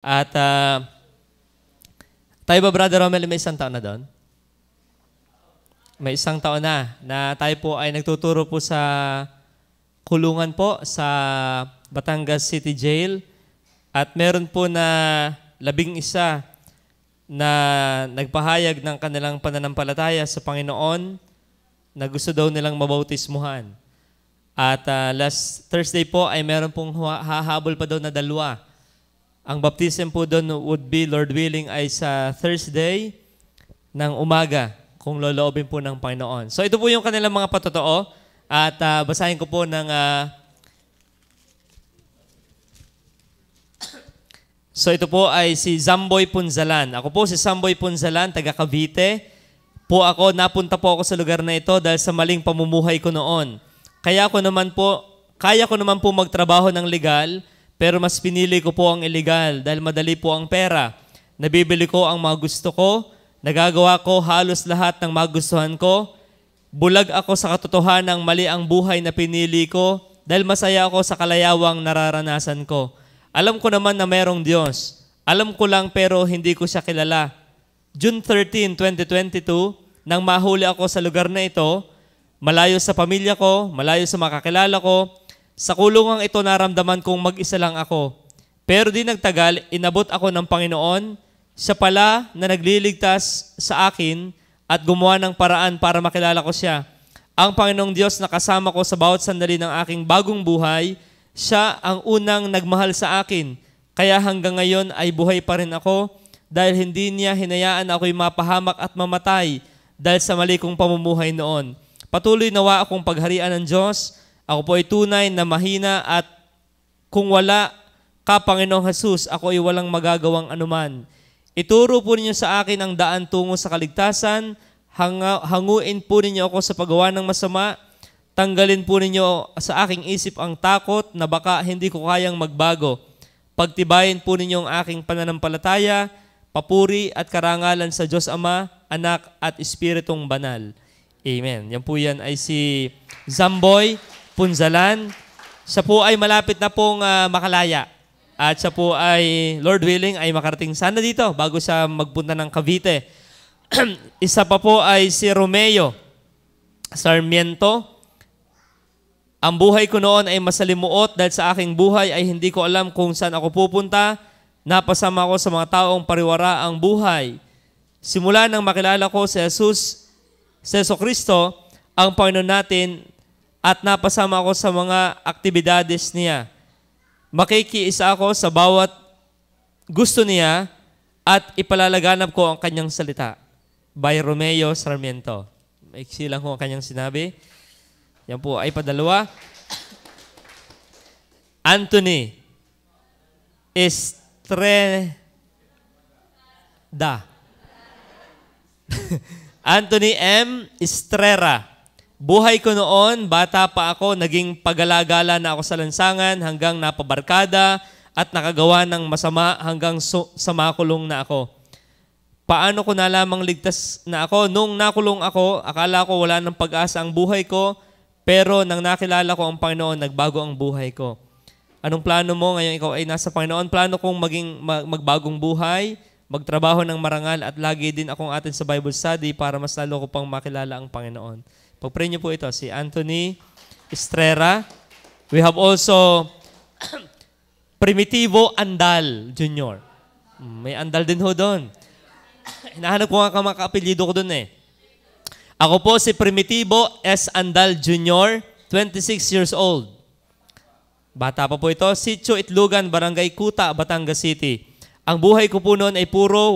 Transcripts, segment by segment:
At tayo ba, Brother Romel, may isang taon na doon? May isang taon na tayo po ay nagtuturo po sa kulungan po sa Batangas City Jail. At meron po na 11 na nagpahayag ng kanilang pananampalataya sa Panginoon na gusto daw nilang mabautismuhan. At last Thursday po ay meron pong hahabol pa daw na 2. Ang baptism po doon would be, Lord willing, ay sa Thursday ng umaga, kung loloobin po ng Panginoon. So ito po yung kanilang mga patotoo. At basahin ko po ng... So ito po ay si Zamboy Punzalan. Ako po si Zamboy Punzalan, taga Cavite. Napunta po ako sa lugar na ito dahil sa maling pamumuhay ko noon. Kaya ko naman po magtrabaho ng legal, pero mas pinili ko po ang illegal dahil madali po ang pera. Nabibili ko ang mga gusto ko, nagagawa ko halos lahat ng magustuhan ko. Bulag ako sa katotohanang mali ang buhay na pinili ko dahil masaya ako sa kalayawang nararanasan ko. Alam ko naman na merong Diyos. Alam ko lang pero hindi ko siya kilala. June 13, 2022, nang mahuli ako sa lugar na ito, malayo sa pamilya ko, malayo sa makakilala ko, sa kulungang ito naramdaman kong mag-isa lang ako. Pero di nagtagal, inabot ako ng Panginoon. Siya pala na nagliligtas sa akin at gumawa ng paraan para makilala ko siya. Ang Panginoong Diyos na kasama ko sa bawat sandali ng aking bagong buhay, siya ang unang nagmahal sa akin. Kaya hanggang ngayon ay buhay pa rin ako dahil hindi niya hinayaan ako'y mapahamak at mamatay dahil sa mali kong pamumuhay noon. Patuloy nawa akong pagharian ng Diyos. Ako po ay tunay na mahina at kung wala ka, Panginoong Jesus, ako ay walang magagawang anuman. Ituro po ninyo sa akin ang daan tungo sa kaligtasan. Hanguin po ninyo ako sa paggawa ng masama. Tanggalin po ninyo sa aking isip ang takot na baka hindi ko kayang magbago. Pagtibayin po ninyo ang aking pananampalataya, papuri at karangalan sa Diyos Ama, Anak at Espiritong Banal. Amen. Yan ay si Zamboy Punzalan. Siya po ay malapit na pong makalaya. At siya po ay, Lord willing, ay makarating sana dito bago siya magpunta ng Cavite. Isa pa po ay si Romeo Sarmiento. Ang buhay ko noon ay masalimuot dahil sa aking buhay ay hindi ko alam kung saan ako pupunta. Napasama ako sa mga taong pariwara ang buhay. Simula nang makilala ko si Jeso Kristo, ang Panginoon natin, at napasama ako sa mga aktibidades niya. Makikiisa ako sa bawat gusto niya at ipalalaganap ko ang kanyang salita. By Romeo Sarmiento. Maiksi lang ko ang kanyang sinabi. Yan po ay padalawa. Anthony Estreda. Anthony M. Estrera. Buhay ko noon, bata pa ako, naging pagalagala na ako sa lansangan hanggang napabarkada at nakagawa ng masama hanggang sa makulong na ako. Paano ko nalamang ligtas na ako? Nung nakulong ako, akala ko wala ng pag-asa ang buhay ko, pero nang nakilala ko ang Panginoon, nagbago ang buhay ko. Anong plano mo ngayon ikaw ay nasa Panginoon? Plano kong magbagong buhay, magtrabaho ng marangal at lagi din akong atin sa Bible study para mas lalo ko pang makilala ang Panginoon. Pag-pray niyo po ito, si Anthony Estrera. We have also Primitivo Andal Jr. May Andal din ho doon. Hinahanap ko nga mga kaapelyido ko doon eh. Ako po si Primitivo S. Andal Jr., 26 years old. Bata pa po ito. Sitio Itlugan, Barangay Kuta, Batangas City. Ang buhay ko po noon ay puro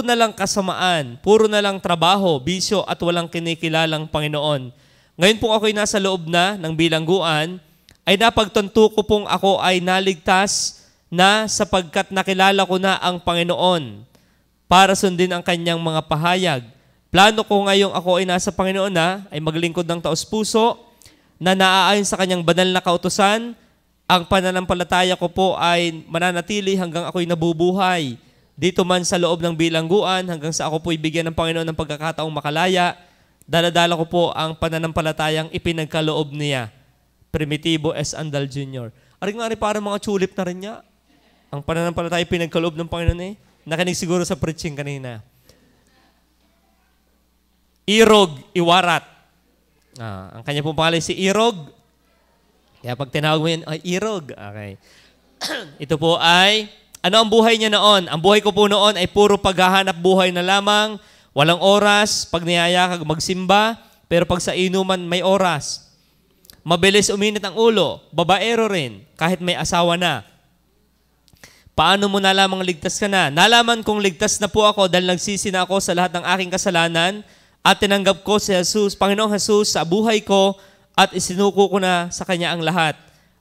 na lang kasamaan, puro na lang trabaho, bisyo at walang kinikilalang Panginoon. Ngayon po ako'y nasa loob na ng bilangguan, ay napagtanto ko pong ako ay naligtas na sapagkat nakilala ko na ang Panginoon para sundin ang kanyang mga pahayag. Plano ko ngayong ako ay nasa Panginoon na, ay maglingkod ng taos-puso na naaayon sa kanyang banal na kautusan. Ang pananampalataya ko po ay mananatili hanggang ako'y nabubuhay. Dito man sa loob ng bilangguan hanggang sa ako po'y bigyan ng Panginoon ng pagkakataong makalaya, daladala ko po ang pananampalatayang ipinagkaloob niya. Primitivo S. Andal Jr. Aring nga rin parang mga tulip na rin niya. Ang pananampalataya pinagkaloob ng Panginoon eh. Nakinig siguro sa preaching kanina. Irog Iwarat. Ang kanya pong pangalan si Irog. Kaya pag tinawag mo yun, Irog. Okay. Ito po ay, ano ang buhay niya noon? Ang buhay ko po noon ay puro paghahanap buhay na lamang, walang oras, pag niyayakag magsimba, pero pag sa inuman may oras. Mabilis uminit ang ulo, babaero rin, kahit may asawa na. Paano mo nalamang ligtas ka na? Nalaman kong ligtas na po ako dahil nagsisi na ako sa lahat ng aking kasalanan at tinanggap ko si Jesus, Panginoong Jesus sa buhay ko at isinuko ko na sa Kanya ang lahat.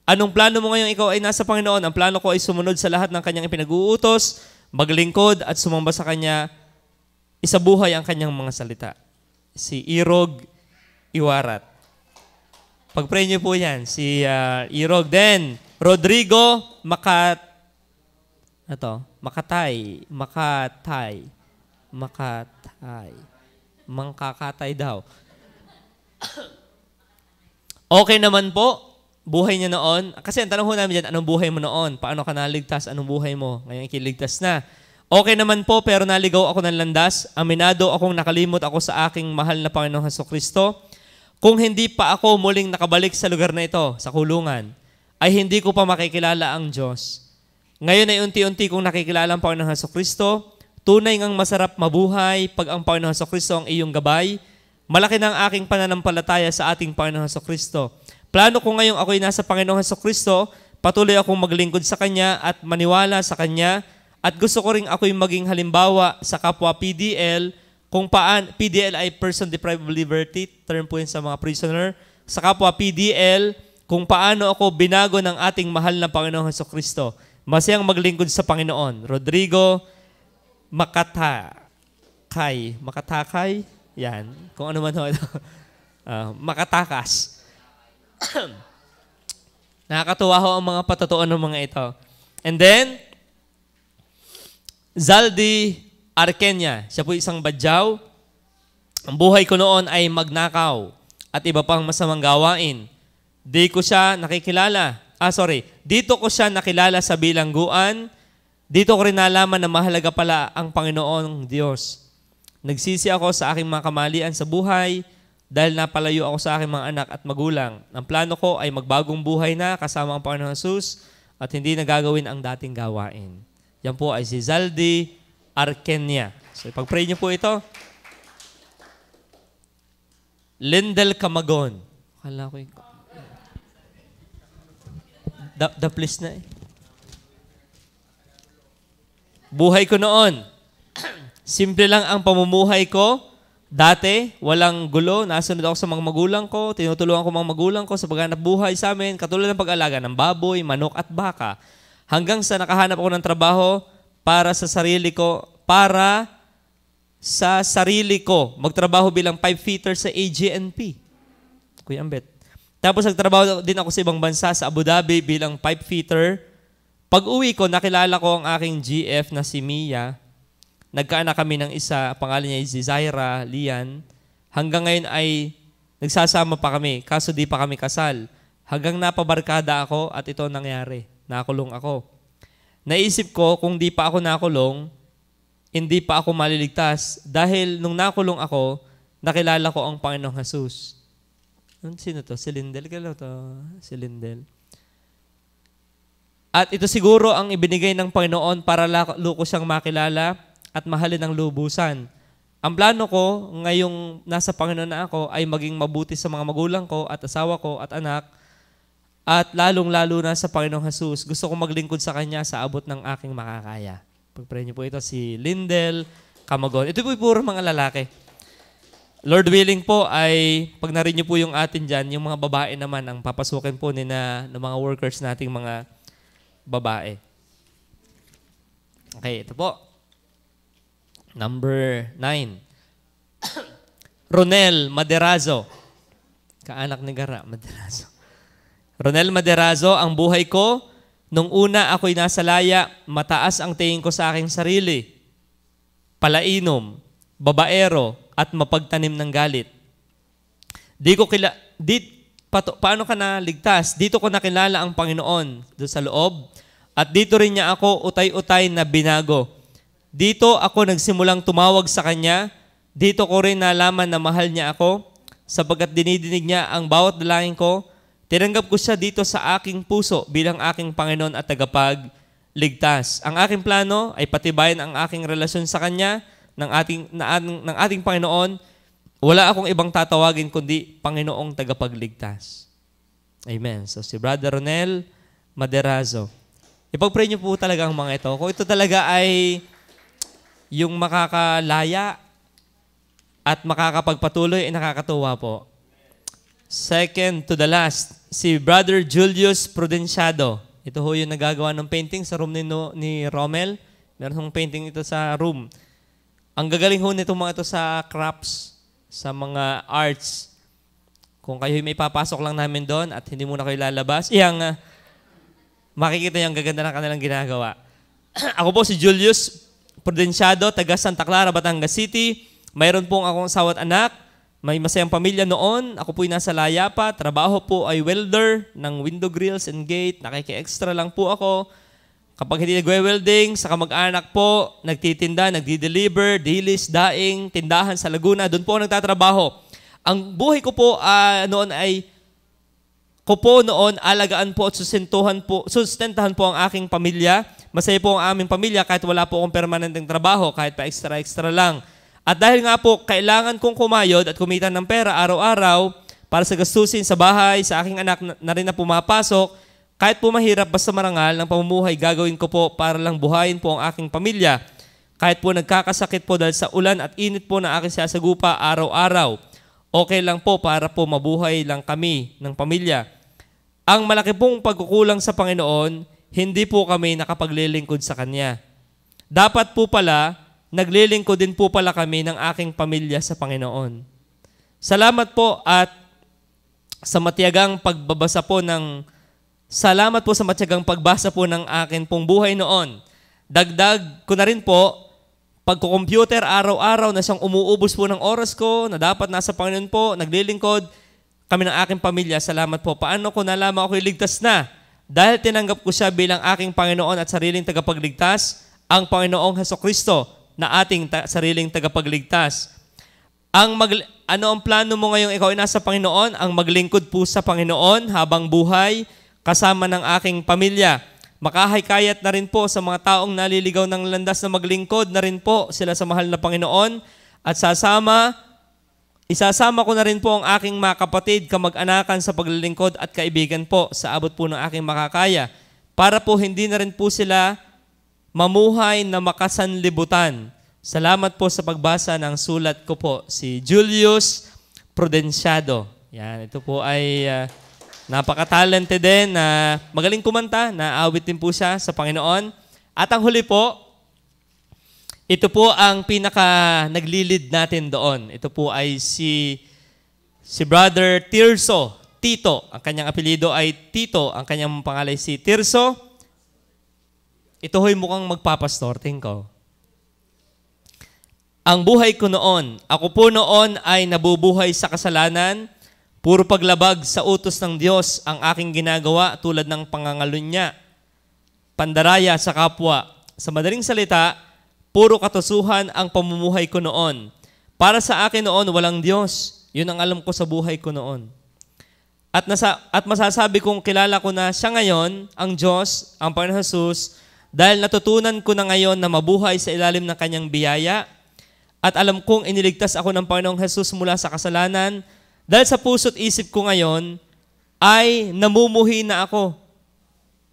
Anong plano mo ngayon ikaw ay nasa Panginoon? Ang plano ko ay sumunod sa lahat ng Kanyang ipinag-uutos, maglingkod at sumamba sa Kanya, isabuhay ang Kanyang mga salita. Si Irog Iwarat. Pag-pray niyo po yan, si Irog. Then, Rodrigo Mangkakatay daw. Okay naman po, buhay niya noon. Kasi ang tanong ho namin dyan, anong buhay mo noon? Paano ka naligtas? Anong buhay mo? Ngayon ikiligtas na. Okay naman po, pero naligaw ako ng landas. Aminado akong nakalimot ako sa aking mahal na Panginoong Hesukristo. Kung hindi pa ako muling nakabalik sa lugar na ito, sa kulungan, ay hindi ko pa makikilala ang Diyos. Ngayon ay unti-unti kong nakikilala ang Panginoong Hesukristo. Tunay ngang masarap mabuhay pag ang Panginoong Hesukristo ang iyong gabay. Malaki ng aking pananampalataya sa ating Panginoong Hesukristo. Plano ko ngayong ako'y nasa Panginoong Hesukristo, patuloy akong maglingkod sa Kanya at maniwala sa Kanya. At gusto ko rin ako'y maging halimbawa sa kapwa PDL, kung paan, PDL ay Person Deprived of Liberty, term po yun sa mga prisoner. Sa kapwa PDL, kung paano ako binago ng ating mahal na Panginoong Hesukristo. Masayang maglingkod sa Panginoon. Rodrigo Makatakay. Yan. Kung ano man ho ito. Makatakas. Nakakatuwa ho ang mga patotoo ng mga ito. And then, Zaldi Arkenya. Siya po isang badyaw. Ang buhay ko noon ay magnakaw at iba pang masamang gawain. Dito ko siya nakilala sa bilangguan. Dito ko rin nalaman na mahalaga pala ang Panginoong Diyos. Nagsisi ako sa aking mga kamalian sa buhay dahil napalayo ako sa aking mga anak at magulang. Ang plano ko ay magbagong buhay na kasama ang Panginoong Jesus at hindi na gagawin ang dating gawain. Yan po ay si Zaldi Arkenya. So pag-pray niyo po ito. Lindel Camagon. Akala ko yung... The please na eh. Buhay ko noon. Simple lang ang pamumuhay ko. Dati, walang gulo. Nasunod ako sa mga magulang ko. Tinutulungan ko mga magulang ko sa paghanap buhay sa amin. Katulad ng pag-alaga ng baboy, manok at baka. Hanggang sa nakahanap ako ng trabaho para sa sarili ko. Magtrabaho bilang pipe-fitter sa AGNP. Kuya Ambet. Tapos nagtrabaho din ako sa ibang bansa sa Abu Dhabi bilang pipe-fitter. Pag-uwi ko, nakilala ko ang aking GF na si Mia. Nagkaanak kami ng isa, pangalan niya si Zaira Lian. Hanggang ngayon ay nagsasama pa kami, kaso di pa kami kasal. Hanggang napabarkada ako at ito nangyari. Nakulong ako. Naisip ko, kung di pa ako nakulong, hindi pa ako maliligtas. Dahil nung nakulong ako, nakilala ko ang Panginoong Jesus. Sino to? Si Lindel? Galaw to? Si Lindel. At ito siguro ang ibinigay ng Panginoon para lalo ko siyang makilala at mahalin ng lubusan. Ang plano ko, ngayong nasa Panginoon na ako, ay maging mabuti sa mga magulang ko at asawa ko at anak at lalong-lalo na sa Panginoong Jesus. Gusto ko maglingkod sa Kanya sa abot ng aking makakaya. Pag-pray niyo po ito, si Lindel Camagon. Ito po puro mga lalaki. Lord willing po ay pag narinig niyo po yung atin dyan, yung mga babae naman ang papasukin po ng mga workers nating mga babae. Okay, ito po. Number 9. Ronel Maderazo. Kaanak ni Gara, Maderazo. Ronel Maderazo, ang buhay ko, nung una ako'y nasa laya, mataas ang tingin ko sa aking sarili. Palainom, babaero, at mapagtanim ng galit. Paano ka naligtas? Dito ko nakilala ang Panginoon doon sa loob At dito rin niya ako utay-utay na binago. Dito ako nagsimulang tumawag sa kanya. Dito ko rin nalaman na mahal niya ako, sapagkat dinidinig niya ang bawat dalangin ko. Tinanggap ko siya dito sa aking puso bilang aking Panginoon at tagapagligtas. Ang aking plano ay patibayan ang aking relasyon sa kanya ng ating Panginoon. Wala akong ibang tatawagin kundi Panginoong tagapagligtas. Amen. So si Brother Ronel Maderazo. Ipag-pray niyo po talaga ang mga ito. Kung ito talaga ay yung makakalaya at makakapagpatuloy, ay nakakatuwa po. Second to the last, si Brother Julius Prudenciado. Ito ho yung nagagawa ng painting sa room ni Romel. Meron hong painting ito sa room. Ang gagaling ho nito mga ito sa crafts, sa mga arts. Kung kayo may papasok lang namin doon at hindi muna kayo lalabas, makikita yung gaganda ng kanilang ginagawa. Ako po si Julius Prudenciado, taga Santa Clara, Batangas City. Mayroon pong akong asawa at anak. May masayang pamilya noon. Ako po'y nasa Layapa. Trabaho po ay welder ng window grills and gate. Nakiki-extra lang po ako. Kapag hindi nagwe-welding, sa kamag-anak po, nagtitinda, nagdi-deliver, dilis, daing, tindahan sa Laguna. Doon po nagtatrabaho. Ang buhay ko po noon ay alagaan po at sustentahan po ang aking pamilya. Masaya po ang aming pamilya kahit wala po akong permanenteng trabaho, kahit pa extra lang. At dahil nga po, kailangan kong kumayod at kumita ng pera araw-araw para sa gastusin sa bahay, sa aking anak na rin na pumapasok, kahit po mahirap basta marangal ng pamumuhay, gagawin ko po para lang buhayin po ang aking pamilya. Kahit po nagkakasakit po dahil sa ulan at init po na aking sasagupa araw-araw, okay lang po para po mabuhay lang kami ng pamilya. Ang malaki pong pagkukulang sa Panginoon, hindi po kami nakapaglilingkod sa Kanya. Dapat po pala, naglilingkod din po pala kami ng aking pamilya sa Panginoon. Salamat po at sa matyagang pagbasa po ng akin pong buhay noon. Dagdag ko na rin po, pagko-computer araw-araw na siyang umuubos po ng oras ko, na dapat nasa Panginoon po, naglilingkod kami ng aking pamilya. Salamat po. Paano ko nalaman ako'y ligtas na? Dahil tinanggap ko siya bilang aking Panginoon at sariling tagapagligtas, ang Panginoong Hesukristo na ating sariling tagapagligtas. Ano ang plano mo ngayong ikaw ay nasa Panginoon? Ang maglingkod po sa Panginoon habang buhay kasama ng aking pamilya. Makahikayat na rin po sa mga taong naliligaw ng landas na maglingkod na rin po sila sa mahal na Panginoon. At isasama ko na rin po ang aking mga kapatid, kamag-anakan sa paglilingkod at kaibigan po sa abot po ng aking makakaya para po hindi na rin po sila mamuhay na makasanlibutan. Salamat po sa pagbasa ng sulat ko po, si Julius Prudenciado. Yan, ito po ay napaka-talented din, na magaling kumanta, naawit din po siya sa Panginoon. At ang huli po, ito po ang pinaka-naglilid natin doon. Ito po ay si Brother Tirso, Tito. Ang kanyang apelido ay Tito. Ang kanyang pangalan ay si Tirso. Ito ho'y mukhang magpapastor, tingko. Ang buhay ko noon, ako po noon ay nabubuhay sa kasalanan, puro paglabag sa utos ng Diyos ang aking ginagawa tulad ng pangangalunya, pandaraya sa kapwa. Sa madaling salita, puro katusuhan ang pamumuhay ko noon. Para sa akin noon, walang Diyos. Yun ang alam ko sa buhay ko noon. At masasabi kong kilala ko na siya ngayon, ang Diyos, ang Panginoon Jesus, dahil natutunan ko na ngayon na mabuhay sa ilalim ng kanyang biyaya. At alam kong iniligtas ako ng Panginoong Jesus mula sa kasalanan. Dahil sa puso't isip ko ngayon, ay namumuhi na ako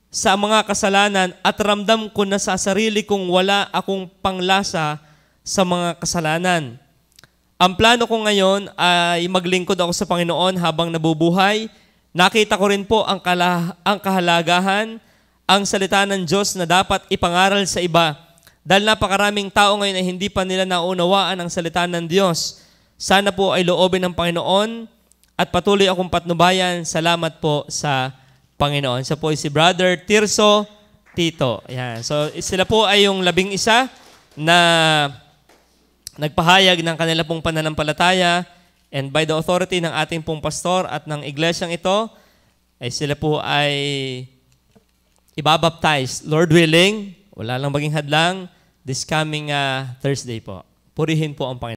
sa mga kasalanan at ramdam ko na sa sarili kong wala akong panglasa sa mga kasalanan. Ang plano ko ngayon ay maglingkod ako sa Panginoon habang nabubuhay. Nakita ko rin po ang kahalagahan, ang salita ng Diyos na dapat ipangaral sa iba. Dahil napakaraming tao ngayon ay hindi pa nila naunawaan ang salita ng Diyos. Sana po ay loobin ng Panginoon at patuloy akong patnubayan. Salamat po sa Panginoon. Siya po ay si Brother Tirso Tito. Ayan. So sila po ay yung 11 na nagpahayag ng kanila pong pananampalataya, and by the authority ng ating pong pastor at ng iglesyang ito, ay sila po ay ibabaptize. Lord willing, wala lang maging hadlang, this coming Thursday po. Purihin po ang Panginoon.